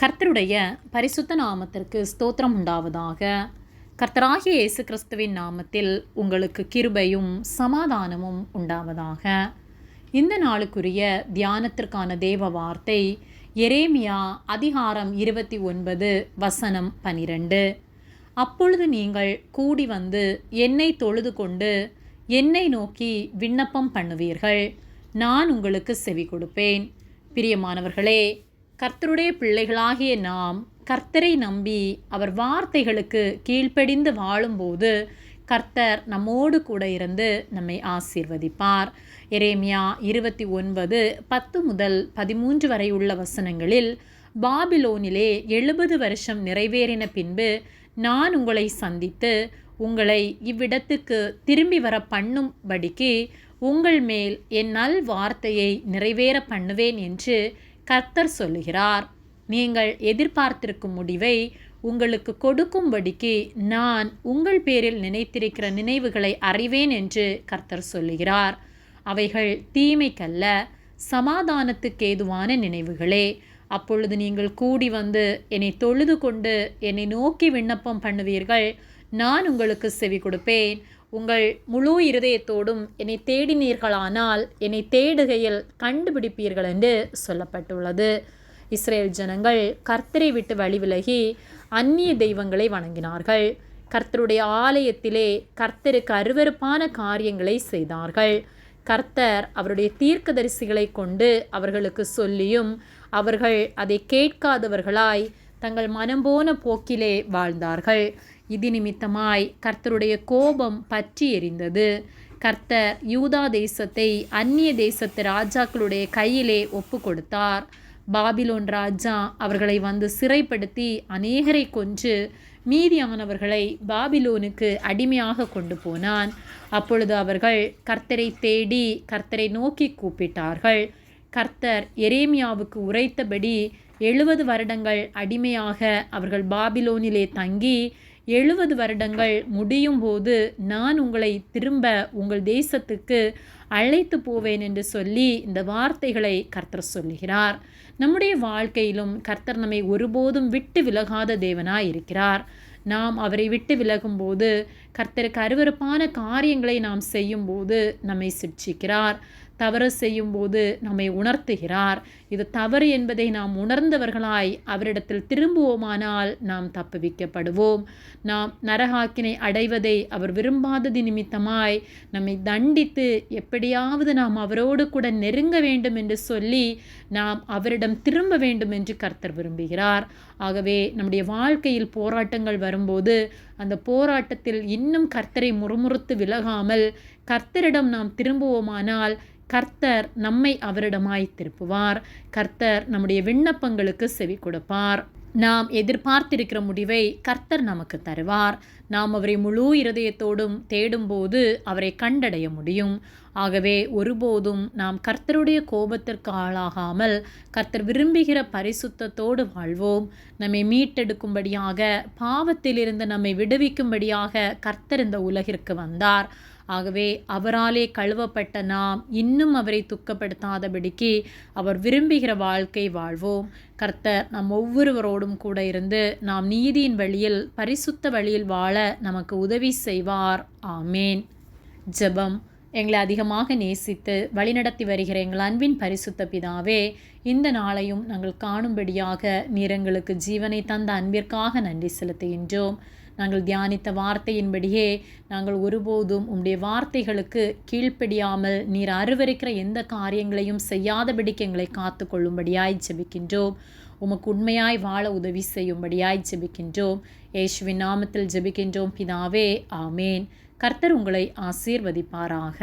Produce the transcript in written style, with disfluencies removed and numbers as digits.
கர்த்தருடைய பரிசுத்த நாமத்திற்கு ஸ்தோத்திரம் உண்டாவதாக. கர்த்தராகிய இயேசு கிறிஸ்துவின் நாமத்தில் உங்களுக்கு கிருபையும் சமாதானமும் உண்டாவதாக. இந்த நாளுக்குரிய தியானத்திற்கான தேவ வார்த்தை எரேமியா அதிகாரம் 29 வசனம் 12. அப்பொழுது நீங்கள் கூடி வந்து என்னை தொழுது கொண்டு என்னை நோக்கி விண்ணப்பம் பண்ணுவீர்கள், நான் உங்களுக்கு செவி கொடுப்பேன். பிரியமானவர்களே, கர்த்தருடைய பிள்ளைகளாகிய நாம் கர்த்தரை நம்பி அவர் வார்த்தைகளுக்கு கீழ்ப்படிந்து வாழும்போது கர்த்தர் நம்மோடு கூட இருந்து நம்மை ஆசீர்வதிப்பார். எரேமியா 29 10 முதல் 13 வரை உள்ள வசனங்களில், பாபிலோனிலே 70 வருஷம் நிறைவேறின பின்பு நான் உங்களை சந்தித்து உங்களை இவ்விடத்துக்கு திரும்பி வர பண்ணும்படிக்கு உங்கள் மேல் என் நல் வார்த்தையை நிறைவேற பண்ணுவேன் என்று கர்த்தர் சொல்லுகிறார். நீங்கள் எதிர்பார்த்திருக்கும் முடிவை உங்களுக்கு கொடுக்கும்படிக்கு நான் உங்கள் பேரில் நினைத்திருக்கிற நினைவுகளை அறிவேன் என்று கர்த்தர் சொல்லுகிறார். அவைகள் தீமைக்கல்ல, சமாதானத்துக்கு ஏதுவான நினைவுகளே. அப்பொழுது நீங்கள் கூடி வந்து என்னை தொழுது கொண்டு என்னை நோக்கி விண்ணப்பம் பண்ணுவீர்கள், நான் உங்களுக்கு செவி கொடுப்பேன். உங்கள் முழு இருதயத்தோடும் என்னை தேடினீர்களானால் என்னை தேடுகையில் கண்டுபிடிப்பீர்கள் என்று சொல்லப்பட்டுள்ளது. இஸ்ரேல் ஜனங்கள் கர்த்தரை விட்டு வழிவிலகி அந்நிய தெய்வங்களை வணங்கினார்கள். கர்த்தருடைய ஆலயத்திலே கர்த்தருக்கு அருவருப்பான காரியங்களை செய்தார்கள். கர்த்தர் அவருடைய தீர்க்கதரிசிகளை கொண்டு அவர்களுக்கு சொல்லியும் அவர்கள் அதை கேட்காதவர்களாய் தங்கள் மனம்போன போக்கிலே வாழ்ந்தார்கள். இது நிமித்தமாய் கர்த்தருடைய கோபம் பற்றி எரிந்தது. கர்த்தர் யூதா தேசத்தை அந்நிய தேசத்து ராஜாக்களுடைய கையிலே ஒப்பு கொடுத்தார். பாபிலோன் ராஜா அவர்களை வந்து சிறைப்படுத்தி அநேகரை கொன்று மீதியானவர்களை பாபிலோனுக்கு அடிமையாக கொண்டு போனான். அப்பொழுது அவர்கள் கர்த்தரை தேடி கர்த்தரை நோக்கி கூப்பிட்டார்கள். கர்த்தர் எரேமியாவுக்கு உரைத்தபடி 70 வருடங்கள் அடிமையாக அவர்கள் பாபிலோனிலே தங்கி 70 வருடங்கள் முடியும் போது நான் உங்களை திரும்ப உங்கள் தேசத்துக்கு அழைத்து போவேன் என்று சொல்லி இந்த வார்த்தைகளை கர்த்தர் சொல்லுகிறார். நம்முடைய வாழ்க்கையிலும் கர்த்தர் நம்மை ஒருபோதும் விட்டு விலகாத தேவனாய் இருக்கிறார். நாம் அவரை விட்டு விலகும்போது கர்த்தருக்கு அருவருப்பான காரியங்களை நாம் செய்யும்போது நம்மை சிட்சிக்கிறார். தவறு செய்யும்போது நம்மை உணர்த்துகிறார். இது தவறு என்பதை நாம் உணர்ந்தவர்களாய் அவரிடத்தில் திரும்புவோமானால் நாம் தப்புவிக்கப்படுவோம். நாம் நரகாக்கினை அடைவதை அவர் விரும்பாதது நிமித்தமாய் நம்மை தண்டித்து எப்படியாவது நாம் அவரோடு கூட நெருங்க வேண்டும் என்று சொல்லி நாம் அவரிடம் திரும்ப வேண்டும் என்று கர்த்தர் விரும்புகிறார். ஆகவே நம்முடைய வாழ்க்கையில் போராட்டங்கள் வரும்போது அந்த போராட்டத்தில் இன்னும் கர்த்தரை முறுமுறுத்து விலகாமல் கர்த்தரிடம் நாம் திரும்புவோமானால் கர்த்தர் நம்மை அவரிடமாய் திருப்புவார். கர்த்தர் நம்முடைய விண்ணப்பங்களுக்கு செவி கொடுப்பார். நாம் எதிர்பார்த்திருக்கிற முடிவை கர்த்தர் நமக்கு தருவார். நாம் அவரை முழு இருதயத்தோடும் தேடும்போது அவரை கண்டடைய முடியும். ஆகவே ஒருபோதும் நாம் கர்த்தருடைய கோபத்திற்கு ஆளாகாமல் கர்த்தர் விரும்புகிற பரிசுத்தத்தோடு வாழ்வோம். நம்மை மீட்டெடுக்கும்படியாக, பாவத்திலிருந்து நம்மை விடுவிக்கும்படியாக கர்த்தர் இந்த உலகிற்கு வந்தார். ஆகவே அவராலே கழுவப்பட்ட நாம் இன்னும் அவரை துக்கப்படுத்தாதபடிக்கு அவர் விரும்புகிற வாழ்க்கை வாழ்வோம். கர்த்தர் நம் ஒவ்வொருவரோடும் கூட இருந்து நாம் நீதியின் வழியில் பரிசுத்த வழியில் வாழ நமக்கு உதவி செய்வார். ஆமேன். ஜெபம். எங்களை அதிகமாக நேசித்து வழிநடத்தி வருகிற எங்கள் அன்பின் பரிசுத்த பிதாவே, இந்த நாளையும் நாங்கள் காணும்படியாக நீர் எங்களுக்கு ஜீவனை தந்த அன்பிற்காக நன்றி செலுத்துகின்றோம். நாங்கள் தியானித்த வார்த்தையின்படியே நாங்கள் ஒருபோதும் உம்முடைய வார்த்தைகளுக்கு கீழ்ப்படியாமல் நீர் அருவருக்கிற எந்த காரியங்களையும் செய்யாதபடிக்கு எங்களை காத்து கொள்ளும்படியாய் ஜெபிக்கின்றோம். உமக்கு உண்மையாய் வாழ உதவி செய்யும்படியாய் ஜெபிக்கின்றோம். இயேசுவின் நாமத்தில் ஜெபிக்கின்றோம் பிதாவே. ஆமேன். கர்த்தர் உங்களை ஆசீர்வதிப்பாராக.